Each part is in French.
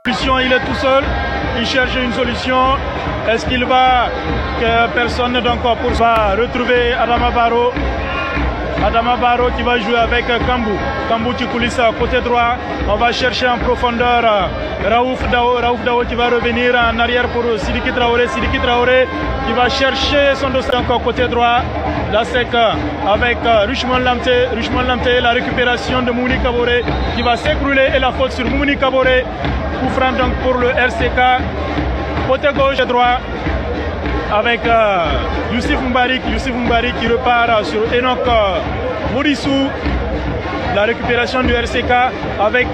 Il est tout seul, il cherche une solution. Est-ce qu'il va, que personne donc pour ça, retrouver Adama Barrow? Adama Barrow qui va jouer avec Kambou. Kambou qui coulisse côté droit. On va chercher en profondeur Raouf Dao qui va revenir en arrière pour Sidiki Traoré. Sidiki Traoré qui va chercher son dossier encore côté droit. Là c'est avec Richmond Lamté. Richmond Lamté, la récupération de Moumouni Kaboré qui va s'écrouler et la faute sur Moumouni Kaboré. Coup franc donc pour le RCK. Côté gauche et droit avec Youssif Mbarik qui repart sur Enoch Morissou. La récupération du RCK avec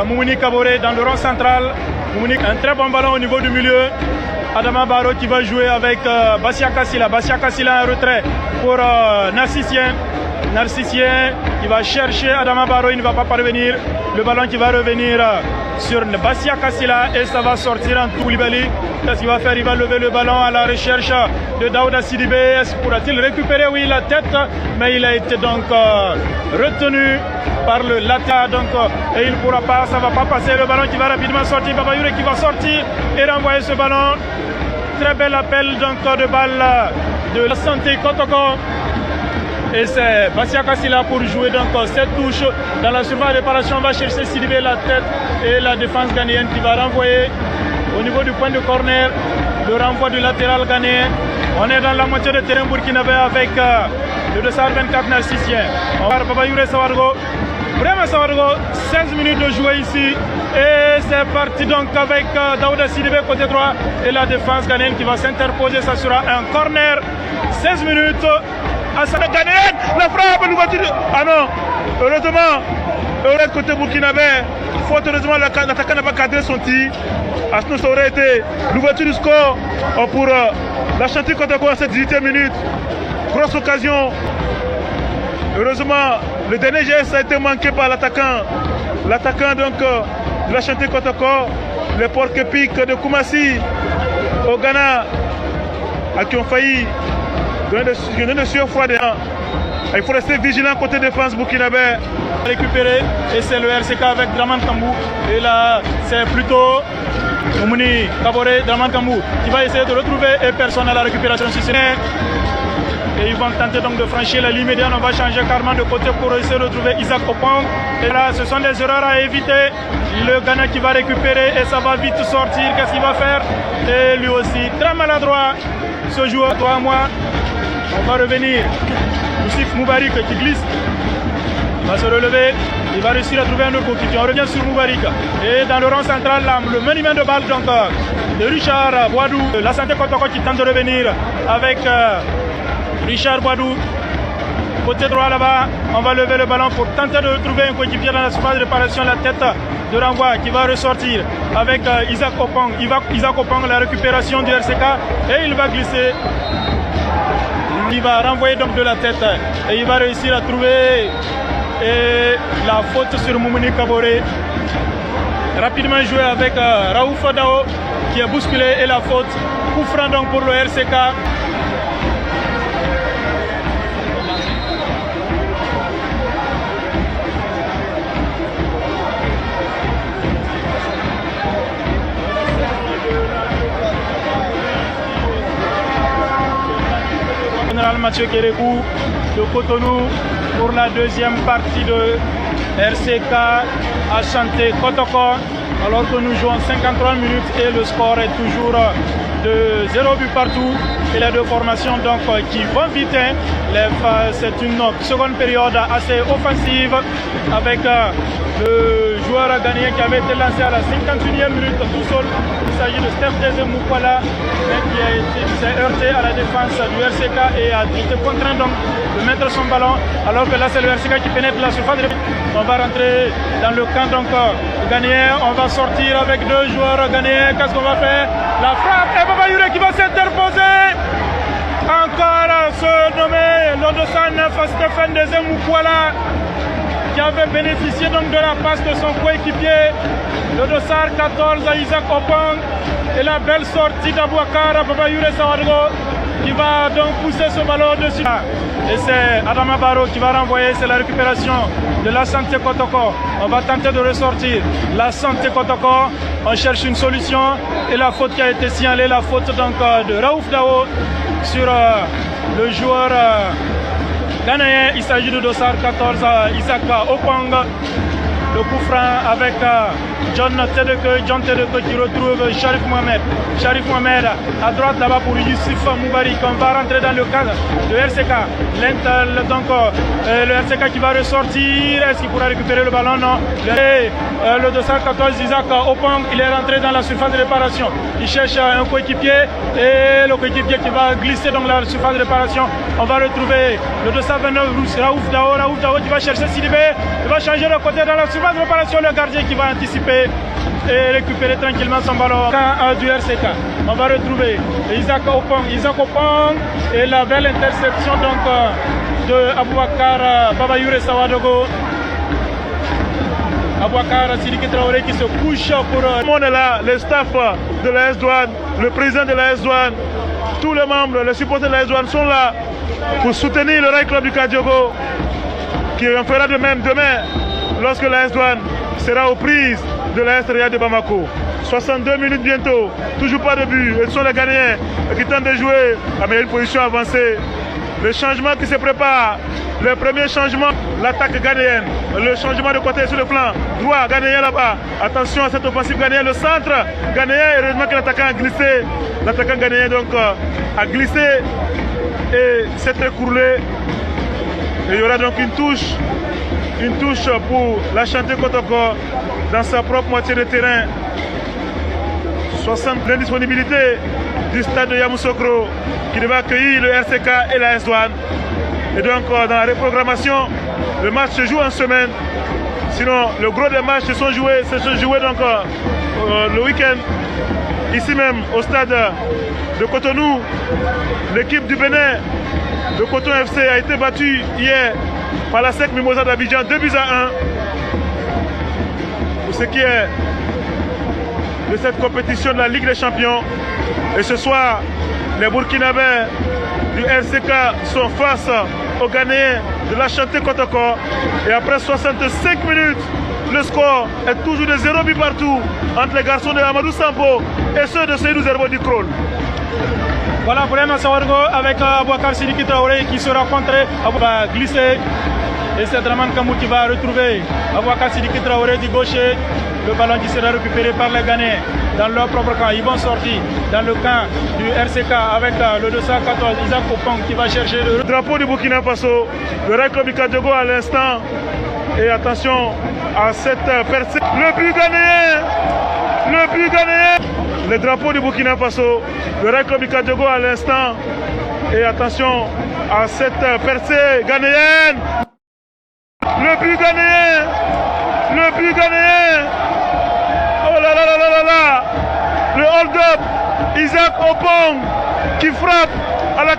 Moumouni Kaboré dans le rond central. Moumouni, un très bon ballon au niveau du milieu. Adama Barrow qui va jouer avec Bassia Kassila. Bassia Kassila en retrait pour Narcissien. Narcissien qui va chercher Adama Barrow, il ne va pas parvenir. Le ballon qui va revenir sur Bassia Kassila et ça va sortir en Koulibaly. Qu'est-ce qu'il va faire? Il va lever le ballon à la recherche de Daouda Sidibé. Pourra-t-il récupérer? Oui, la tête, mais il a été donc retenu par le latéral et il ne pourra pas, ça ne va pas passer. Le ballon qui va rapidement sortir, Baba Youré qui va sortir et renvoyer ce ballon. Très bel appel donc de balle de la santé Kotoko. Et c'est Bassia Kassila pour jouer donc cette touche dans la surface de réparation. On va chercher Sidibé, la tête et la défense ghanéenne qui va renvoyer au niveau du point de corner. Le renvoi du latéral ghanéen. On est dans la moitié de terrain burkinabé avec le 224 Narcissien. On va Baba Youré Sawargo. Vraiment Sawargo, 16 minutes de jouer ici. Et c'est parti donc avec Daouda Sidibé côté droit et la défense ghanéenne qui va s'interposer. Ça sera un corner. 16 minutes. Assad ghanéenne, la frappe, l'ouverture. Ah non, heureusement, côté burkinabé, fort heureusement, l'attaquant n'a pas cadré son tir. Sinon, ça aurait été l'ouverture du score pour la Chantier Kotoko à cette 18e minute. Grosse occasion. Heureusement, le dernier geste a été manqué par l'attaquant. L'attaquant donc de la Chantier Kotoko, les porcs épiques de Koumassi au Ghana, à qui ont failli donner de sueur froide. Il faut rester vigilant côté défense burkinabé. Récupéré et c'est le RCK avec Draman Kambou. Et là, c'est plutôt Moumouni Kaboré, Draman Kambou qui va essayer de retrouver et personne à la récupération. Et ils vont tenter donc de franchir la ligne médiane. On va changer carrément de côté pour essayer de retrouver Isaac Opong. Et là, ce sont des erreurs à éviter. Le Ghana qui va récupérer et ça va vite sortir. Qu'est-ce qu'il va faire? Et lui aussi, très maladroit, ce joueur. Toi, moi, on va revenir. Youssif Moubarik qui glisse. Il va se relever. Il va réussir à trouver un autre coéquipier. On revient sur Moubarik. Et dans le rond central, le maniement de balle donc, de Richard Boadou. La Santé Kotoko qui tente de revenir avec Richard Boadou. Côté droit là-bas, on va lever le ballon pour tenter de trouver un coéquipier dans la surface de réparation. La tête de renvoi qui va ressortir avec Isaac Opong. Isaac Opong, la récupération du RCK. Et il va glisser. Il va renvoyer donc de la tête et il va réussir à trouver la faute sur Moumouni Kaboré. Rapidement joué avec Raouf Dao qui est bousculé et la faute. Coup franc donc pour le RCK. Général Mathieu Kérékou de Cotonou pour la deuxième partie de RCK à Chanté Kotoko, alors que nous jouons 53 minutes et le score est toujours de 0 but partout et les deux formations donc qui vont vite. C'est une seconde période assez offensive avec le joueur ghanéen qui avait été lancé à la 51e minute tout seul. Il s'agit de Steph Deze Moukwala qui s'est heurté à la défense du RCK et a été contraint donc de mettre son ballon, alors que là c'est le RCK qui pénètre la surface. On va rentrer dans le camp donc ghanéen. On va sortir avec deux joueurs ghanéens. Qu'est-ce qu'on va faire? La frappe et Baba Youré qui va s'interposer. Encore ce nommé Lodosan Stephen Deze Moukwala qui avait bénéficié donc de la passe de son coéquipier Lodossar 14 à Isaac Opong et la belle sortie d'Abouakar à Baba Youré Sawargo. qui va donc pousser ce ballon dessus. Et c'est Adama Barrow qui va renvoyer, c'est la récupération de la Santé Kotoko. On va tenter de ressortir la Santé Kotoko. On cherche une solution et la faute qui a été signalée, la faute donc de Raouf Dao sur le joueur ghanéen. Il s'agit de Dossard 14, Isaka Opang. Le coup franc avec John Tedeke qui retrouve Sharif Mohamed. Sharif Mohamed à droite là-bas pour Youssef Moubarik. On va rentrer dans le cadre de RCK. Donc le RCK qui va ressortir. Est-ce qu'il pourra récupérer le ballon? Non. Le 214 Isaac Opang, il est rentré dans la surface de réparation. Il cherche un coéquipier et le coéquipier qui va glisser dans la surface de réparation. On va retrouver le 229 Raouf Dao qui va chercher Sidibé. Il va changer de côté dans la surface de réparation, le gardien qui va anticiper et récupérer tranquillement son ballon du RCK. On va retrouver Isaac Opang et la belle interception donc de Aboubakar Babayoure Sawadogo. Aboubakar Sidiki Traoré qui se couche pour... Tout le monde est là, le staff de la S-Douane, le président de la S-Douane, tous les membres, les supporters de la S-Douane sont là pour soutenir le Rail Club du Kadiogo qui en fera de même demain lorsque la S-Douane sera aux prises de la S-Real de Bamako. 62 minutes bientôt, toujours pas de but. Et ce sont les Ghanéens qui tentent de jouer à meilleure position avancée. Le changement qui se prépare, le premier changement, l'attaque ghanéenne, le changement de côté sur le flanc droit ghanéen là-bas. Attention à cette offensive ghanéenne, le centre ghanéen, heureusement que l'attaquant a glissé. L'attaquant ghanéen donc a glissé et s'est écroulé. Et il y aura donc une touche pour la Santé Kotoko dans sa propre moitié de terrain. 60 d'indisponibilité du stade de Yamoussoukro qui devait accueillir le RCK et la S-Douane. Et donc dans la reprogrammation, le match se joue en semaine. Sinon, le gros des matchs se sont joués donc le week-end. Ici même au stade de Cotonou, l'équipe du Bénin, le Coton FC, a été battue hier par la SEC Mimosa d'Abidjan, 2-1. Pour ce qui est de cette compétition de la Ligue des Champions. Et ce soir, les Burkinabés du RCK sont face aux Ghanéens de la Santé Kotoko. Et après 65 minutes, le score est toujours de 0 but partout entre les garçons de Amadou Sampo et ceux de Seydou Zerbo du Krone. Voilà vraiment Sawargo avec Aboubakar Sidiki Traoré qui se rencontre, va glisser. Et c'est Draman Kamou qui va retrouver Aboubakar Sidiki Traoré du gaucher. Le ballon qui sera récupéré par les Ghanéens dans leur propre camp. Ils vont sortir dans le camp du RCK avec le 214 Isaac Opang qui va chercher le drapeau du Burkina Faso. Le Rail Club du Kadiogo à l'instant. Et attention à cette percée. Le but ghanéen. Le but ghanéen. Le drapeau du Burkina Faso. Le Rail Club du Kadiogo à l'instant. Et attention à cette percée ghanéenne. Le but ghanéen. Le but ghanéen. Oh là là là là là là. Le hold-up. Isaac Opang qui frappe à la